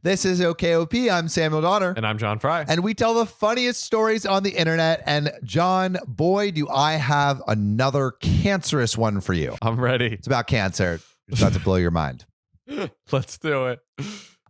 This is OKOP. I'm Samuel Donner. And I'm John Frye. And we tell the funniest stories on the internet. And John, boy, do I have another cancerous one for you. I'm ready. It's about cancer. It's about to blow your mind. Let's do it.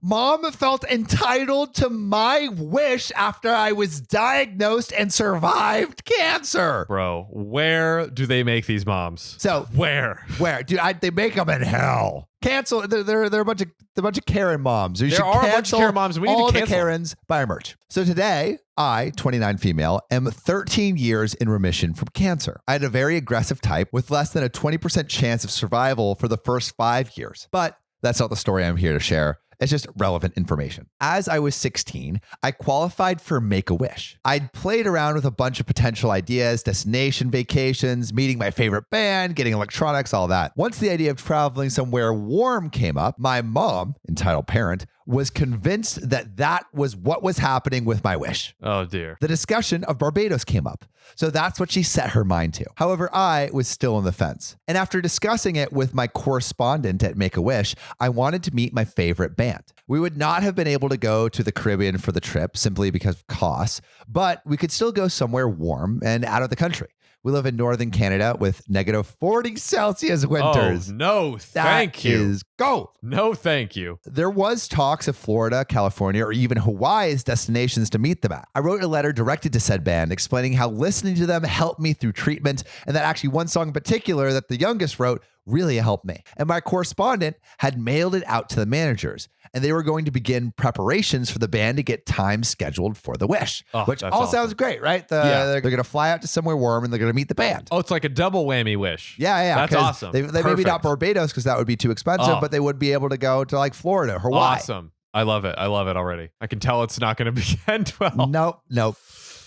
Mom felt entitled to my wish after I was diagnosed and survived cancer. Bro, where do they make these moms? So where? Dude, they make them in hell. Cancel. They're a bunch of Karen moms. There are a bunch of Karen moms. We need all to cancel the Karens. Buy our merch. So today, I, 29 female, am 13 years in remission from cancer. I had a very aggressive type with less than a 20% chance of survival for the first 5 years. But that's not the story I'm here to share. It's just relevant information. As I was 16, I qualified for Make-A-Wish. I'd played around with a bunch of potential ideas, destination vacations, meeting my favorite band, getting electronics, all that. Once the idea of traveling somewhere warm came up, my mom, entitled parent, was convinced that that was what was happening with my wish. Oh, dear. The discussion of Barbados came up. So that's what she set her mind to. However, I was still on the fence. And after discussing it with my correspondent at Make-A-Wish, I wanted to meet my favorite band. We would not have been able to go to the Caribbean for the trip simply because of costs, but we could still go somewhere warm and out of the country. We live in northern Canada with -40 Celsius winters. Oh, no, thank you. That is gold. No, thank you. There was talks of Florida, California, or even Hawaii as destinations to meet them at. I wrote a letter directed to said band explaining how listening to them helped me through treatment, and that actually one song in particular that the youngest wrote really helped me. And my correspondent had mailed it out to the managers, and they were going to begin preparations for the band to get time scheduled for the wish, which all sounds great, right? They're going to fly out to somewhere warm and they're going to meet the band. Oh, it's like a double whammy wish. Yeah. That's awesome. They maybe not Barbados because that would be too expensive, but they would be able to go to like Florida, Hawaii. Awesome. I love it. I love it already. I can tell it's not going to end well. Nope.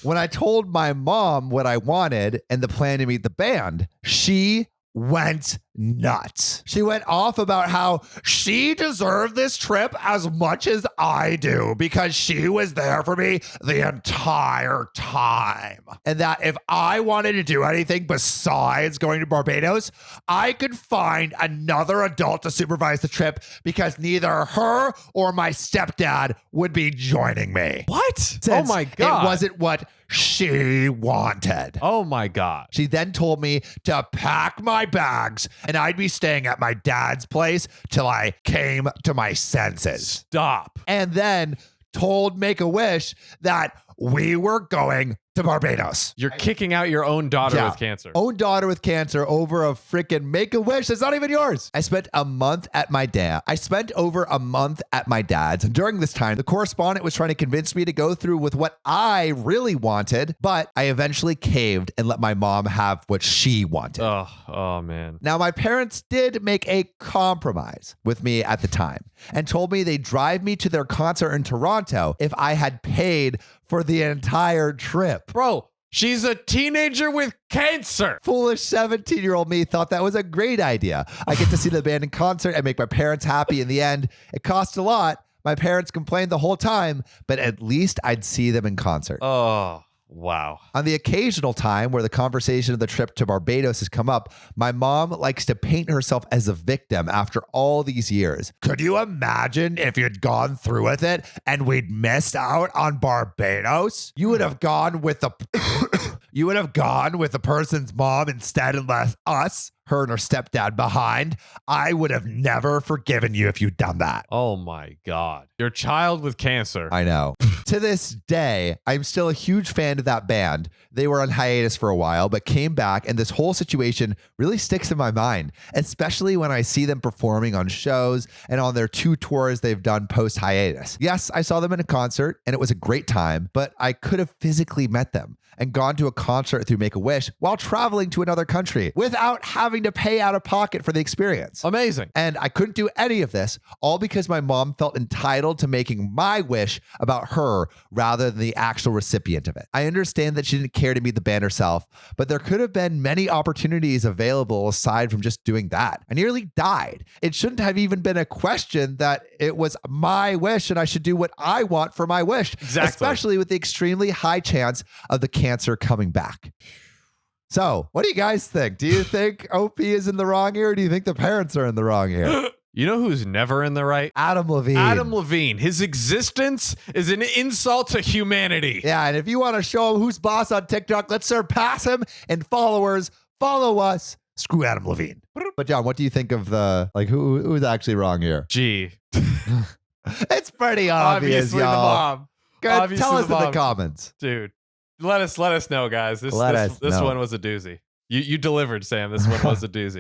When I told my mom what I wanted and the plan to meet the band, she went nuts. She went off about how she deserved this trip as much as I do because she was there for me the entire time. And that if I wanted to do anything besides going to Barbados, I could find another adult to supervise the trip because neither her or my stepdad would be joining me. What? Oh my God. It wasn't what she wanted. Oh my God. She then told me to pack my bags and I'd be staying at my dad's place till I came to my senses. Stop. And then told Make-A-Wish that we were going to Barbados. You're kicking out your own daughter with cancer. Own daughter with cancer over a freaking Make-A-Wish that's not even yours. I spent over a month at my dad's. And during this time, the correspondent was trying to convince me to go through with what I really wanted, but I eventually caved and let my mom have what she wanted. Oh man. Now, my parents did make a compromise with me at the time and told me they'd drive me to their concert in Toronto if I had paid for the entire trip. Bro, she's a teenager with cancer. Foolish 17-year-old me thought that was a great idea. I get to see the band in concert and make my parents happy in the end. It cost a lot. My parents complained the whole time, but at least I'd see them in concert. Oh, wow. On the occasional time where the conversation of the trip to Barbados has come up, my mom likes to paint herself as a victim after all these years. Could you imagine if you'd gone through with it and we'd missed out on Barbados? You would have gone with the person's mom instead and left us, her and her stepdad, behind. I would have never forgiven you if you'd done that. Oh my God. Your child with cancer. I know. To this day, I'm still a huge fan of that band. They were on hiatus for a while, but came back, and this whole situation really sticks in my mind, especially when I see them performing on shows and on their 2 tours they've done post-hiatus. Yes, I saw them in a concert, and it was a great time, but I could have physically met them and gone to a concert through Make-A-Wish while traveling to another country without having to pay out of pocket for the experience. Amazing. And I couldn't do any of this, all because my mom felt entitled to making my wish about her rather than the actual recipient of it. I understand that she didn't care to meet the band herself, but there could have been many opportunities available aside from just doing that. I nearly died. It shouldn't have even been a question that it was my wish and I should do what I want for my wish, especially with the extremely high chance of the cancer coming back. So what do you guys think? Do you think OP is in the wrong here, or do you think the parents are in the wrong here? You know who's never in the right? Adam Levine. Adam Levine. His existence is an insult to humanity. Yeah, and if you want to show him who's boss on TikTok, let's surpass him in followers. Follow us. Screw Adam Levine. But John, what do you think of who's actually wrong here? Gee. It's pretty obvious, Obviously y'all. the mom. Good. Tell us in the comments. Dude, let us know, guys. This Let us know. one was a doozy. You delivered, Sam. This one was a doozy.